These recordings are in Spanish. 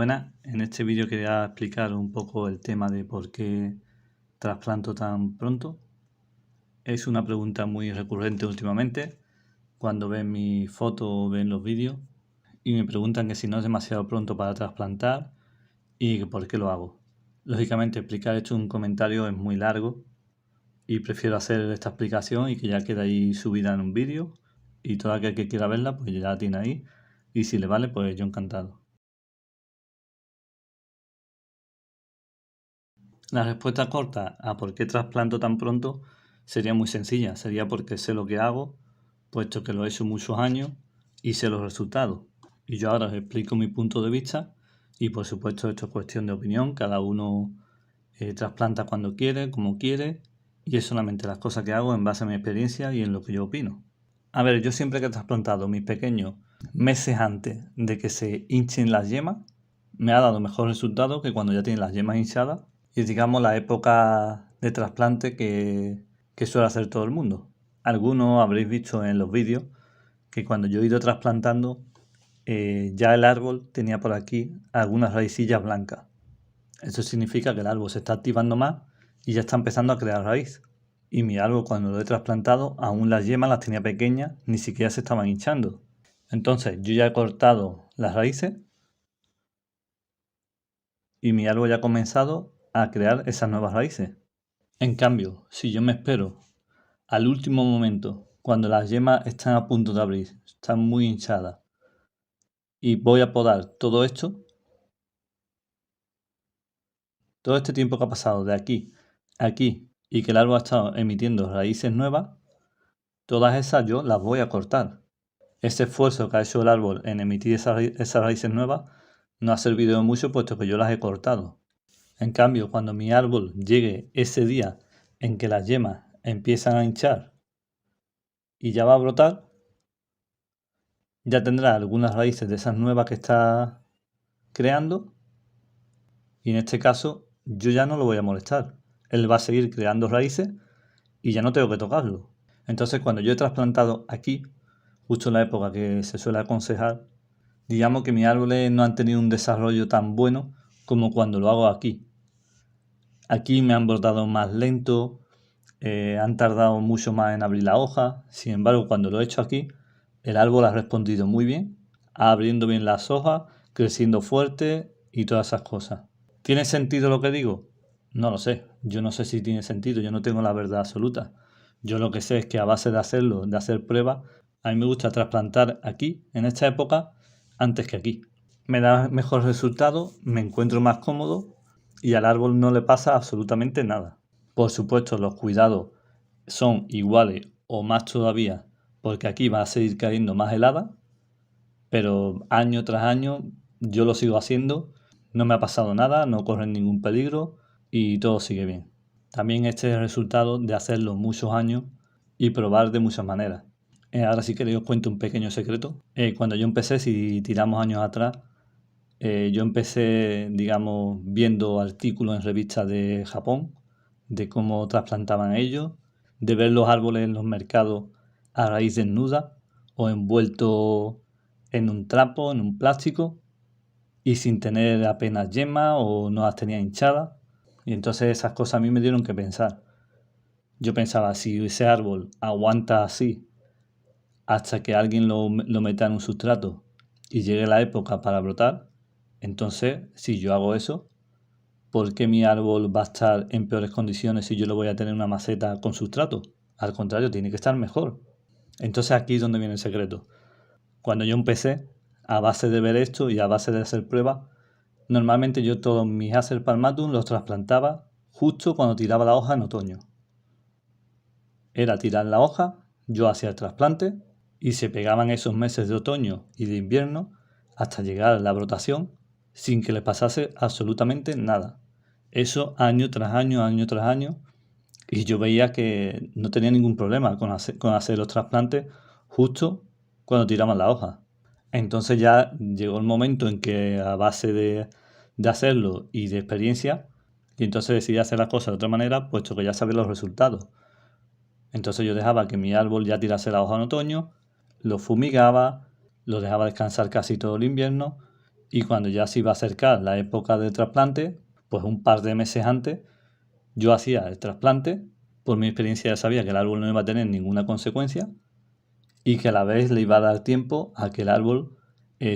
Buenas, en este vídeo quería explicar un poco el tema de por qué trasplanto tan pronto. Es una pregunta muy recurrente últimamente cuando ven mis fotos o ven los vídeos y me preguntan que si no es demasiado pronto para trasplantar y que por qué lo hago. Lógicamente explicar esto en un comentario es muy largo y prefiero hacer esta explicación y que ya quede ahí subida en un vídeo y todo aquel que quiera verla pues ya la tiene ahí y si le vale pues yo encantado. La respuesta corta a por qué trasplanto tan pronto sería muy sencilla. Sería porque sé lo que hago, puesto que lo he hecho muchos años y sé los resultados. Y yo ahora os explico mi punto de vista y por supuesto esto es cuestión de opinión. Cada uno trasplanta cuando quiere, como quiere y es solamente las cosas que hago en base a mi experiencia y en lo que yo opino. A ver, yo siempre que he trasplantado mis pequeños meses antes de que se hinchen las yemas, me ha dado mejor resultado que cuando ya tienen las yemas hinchadas y digamos la época de trasplante que suele hacer todo el mundo. Algunos habréis visto en los vídeos que cuando yo he ido trasplantando ya el árbol tenía por aquí algunas raicillas blancas. Eso significa que el árbol se está activando más y ya está empezando a crear raíz. Y mi árbol cuando lo he trasplantado aún las yemas las tenía pequeñas, ni siquiera se estaban hinchando. Entonces yo ya he cortado las raíces y mi árbol ya ha comenzado a crear esas nuevas raíces. En cambio, si yo me espero al último momento, cuando las yemas están a punto de abrir, están muy hinchadas, y voy a podar todo esto, todo este tiempo que ha pasado de aquí a aquí y que el árbol ha estado emitiendo raíces nuevas, todas esas yo las voy a cortar. Ese esfuerzo que ha hecho el árbol en emitir esas raíces nuevas no ha servido de mucho puesto que yo las he cortado. En cambio, cuando mi árbol llegue ese día en que las yemas empiezan a hinchar y ya va a brotar, ya tendrá algunas raíces de esas nuevas que está creando y en este caso yo ya no lo voy a molestar. Él va a seguir creando raíces y ya no tengo que tocarlo. Entonces cuando yo he trasplantado aquí, justo en la época que se suele aconsejar, digamos que mis árboles no han tenido un desarrollo tan bueno como cuando lo hago aquí. Aquí me han brotado más lento, han tardado mucho más en abrir la hoja. Sin embargo, cuando lo he hecho aquí, el árbol ha respondido muy bien, abriendo bien las hojas, creciendo fuerte y todas esas cosas. ¿Tiene sentido lo que digo? No lo sé. Yo no sé si tiene sentido, yo no tengo la verdad absoluta. Yo lo que sé es que a base de hacerlo, de hacer pruebas, a mí me gusta trasplantar aquí, en esta época, antes que aquí. Me da mejor resultado, me encuentro más cómodo y al árbol no le pasa absolutamente nada. Por supuesto, los cuidados son iguales o más todavía, porque aquí va a seguir cayendo más helada, pero año tras año yo lo sigo haciendo, no me ha pasado nada, no corren ningún peligro y todo sigue bien. También este es el resultado de hacerlo muchos años y probar de muchas maneras. Ahora sí que os cuento un pequeño secreto. Cuando yo empecé, si tiramos años atrás, yo empecé, digamos, viendo artículos en revistas de Japón, de cómo trasplantaban ellos, de ver los árboles en los mercados a raíz desnuda o envuelto en un trapo, en un plástico y sin tener apenas yemas o no las tenía hinchadas. Y entonces esas cosas a mí me dieron que pensar. Yo pensaba, si ese árbol aguanta así hasta que alguien lo meta en un sustrato y llegue la época para brotar, entonces si yo hago eso, ¿por qué mi árbol va a estar en peores condiciones si yo lo voy a tener en una maceta con sustrato? Al contrario, tiene que estar mejor. Entonces aquí es donde viene el secreto. Cuando yo empecé, a base de ver esto y a base de hacer pruebas, normalmente yo todos mis Acer palmatum los trasplantaba justo cuando tiraba la hoja en otoño. Era tirar la hoja, yo hacía el trasplante y se pegaban esos meses de otoño y de invierno hasta llegar a la brotación sin que les pasase absolutamente nada. Eso año tras año, año tras año, y yo veía que no tenía ningún problema con hacer los trasplantes justo cuando tiraban la hoja. Entonces ya llegó el momento en que a base de hacerlo y de experiencia, y entonces decidí hacer las cosas de otra manera, puesto que ya sabía los resultados. Entonces yo dejaba que mi árbol ya tirase la hoja en otoño, lo fumigaba, lo dejaba descansar casi todo el invierno Y cuando ya se iba a acercar la época del trasplante, pues un par de meses antes, yo hacía el trasplante. Por mi experiencia ya sabía que el árbol no iba a tener ninguna consecuencia y que a la vez le iba a dar tiempo a que el árbol,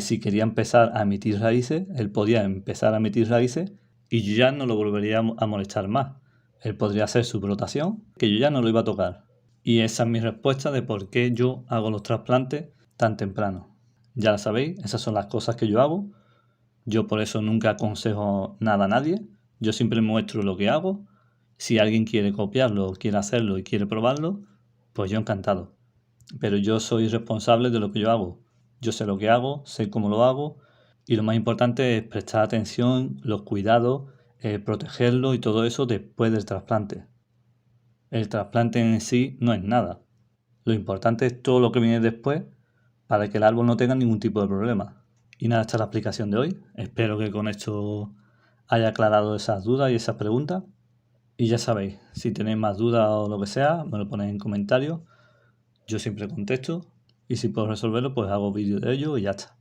si quería empezar a emitir raíces, él podía empezar a emitir raíces y yo ya no lo volvería a molestar más. Él podría hacer su brotación, que yo ya no lo iba a tocar. Y esa es mi respuesta de por qué yo hago los trasplantes tan temprano. Ya lo sabéis, esas son las cosas que yo hago. Yo por eso nunca aconsejo nada a nadie. Yo siempre muestro lo que hago. Si alguien quiere copiarlo, quiere hacerlo y quiere probarlo, pues yo encantado. Pero yo soy responsable de lo que yo hago. Yo sé lo que hago, sé cómo lo hago y lo más importante es prestar atención, los cuidados, protegerlo y todo eso después del trasplante. El trasplante en sí no es nada. Lo importante es todo lo que viene después para que el árbol no tenga ningún tipo de problema. Y nada, esta es la explicación de hoy. Espero que con esto haya aclarado esas dudas y esas preguntas. Y ya sabéis, si tenéis más dudas o lo que sea, me lo ponéis en comentarios. Yo siempre contesto. Y si puedo resolverlo, pues hago vídeo de ello y ya está.